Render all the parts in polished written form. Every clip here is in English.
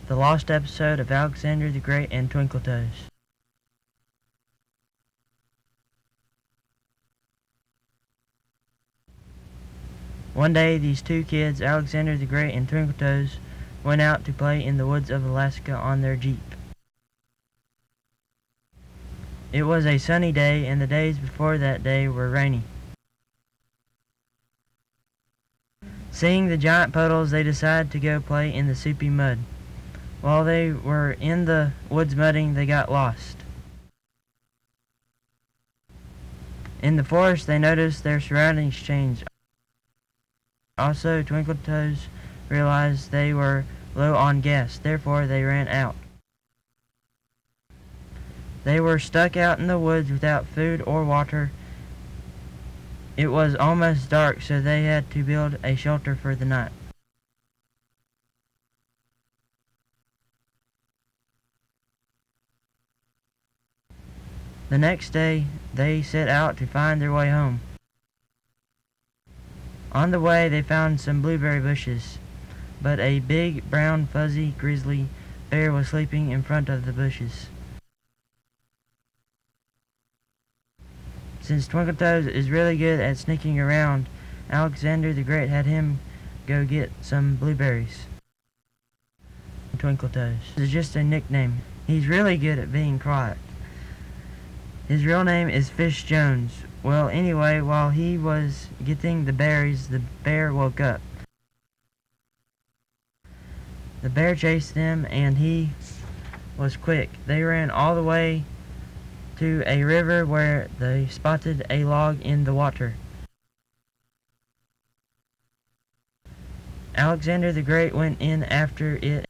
The lost episode of Alexander the Great and Twinkletoes. One day, these two kids, Alexander the Great and Twinkletoes, went out to play in the woods of Alaska on their Jeep. It was a sunny day, and the days before that day were rainy. Seeing the giant puddles, they decided to go play in the soupy mud. While they were in the woods mudding, they got lost. In the forest, they noticed their surroundings change. Also, Twinkletoes realized they were low on gas, therefore they ran out. They were stuck out in the woods without food or water. It was almost dark, so they had to build a shelter for the night. The next day, they set out to find their way home. On the way, they found some blueberry bushes, but a big, brown, fuzzy grizzly bear was sleeping in front of the bushes. Since Twinkletoes is really good at sneaking around, Alexander the Great had him go get some blueberries. Twinkletoes is just a nickname. He's really good at being quiet. His real name is Fish Jones. Well, anyway, while he was getting the berries, the bear woke up. The bear chased them, and he was quick. They ran all the way to a river where they spotted a log in the water. Alexander the Great went in after it,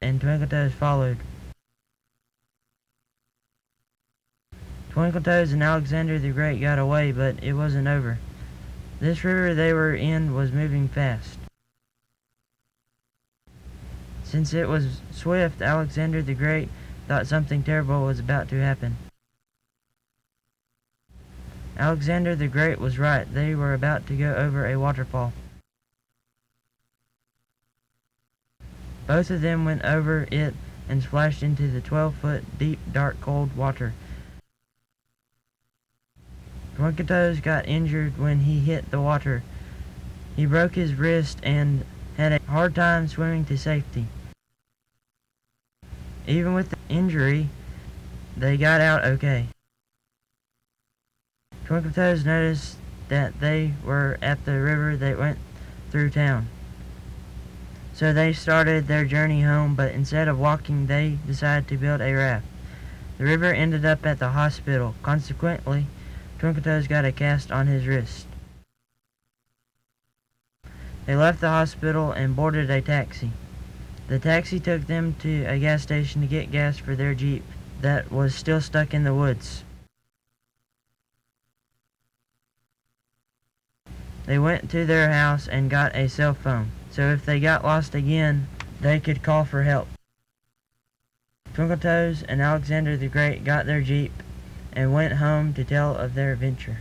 and Twinkletoes followed. Twinkletoes and Alexander the Great got away, but it wasn't over. This river they were in was moving fast. Since it was swift, Alexander the Great thought something terrible was about to happen. Alexander the Great was right. They were about to go over a waterfall. Both of them went over it and splashed into the 12-foot deep, dark, cold water. Twinkletoes got injured when he hit the water. He broke his wrist and had a hard time swimming to safety. Even with the injury, they got out okay. Twinkletoes noticed that they were at the river that went through town. So they started their journey home, but instead of walking, they decided to build a raft. The river ended up at the hospital. Consequently, Twinkletoes got a cast on his wrist. They left the hospital and boarded a taxi. The taxi took them to a gas station to get gas for their Jeep that was still stuck in the woods. They went to their house and got a cell phone, so if they got lost again, they could call for help. Twinkletoes and Alexander the Great got their Jeep and went home to tell of their adventure.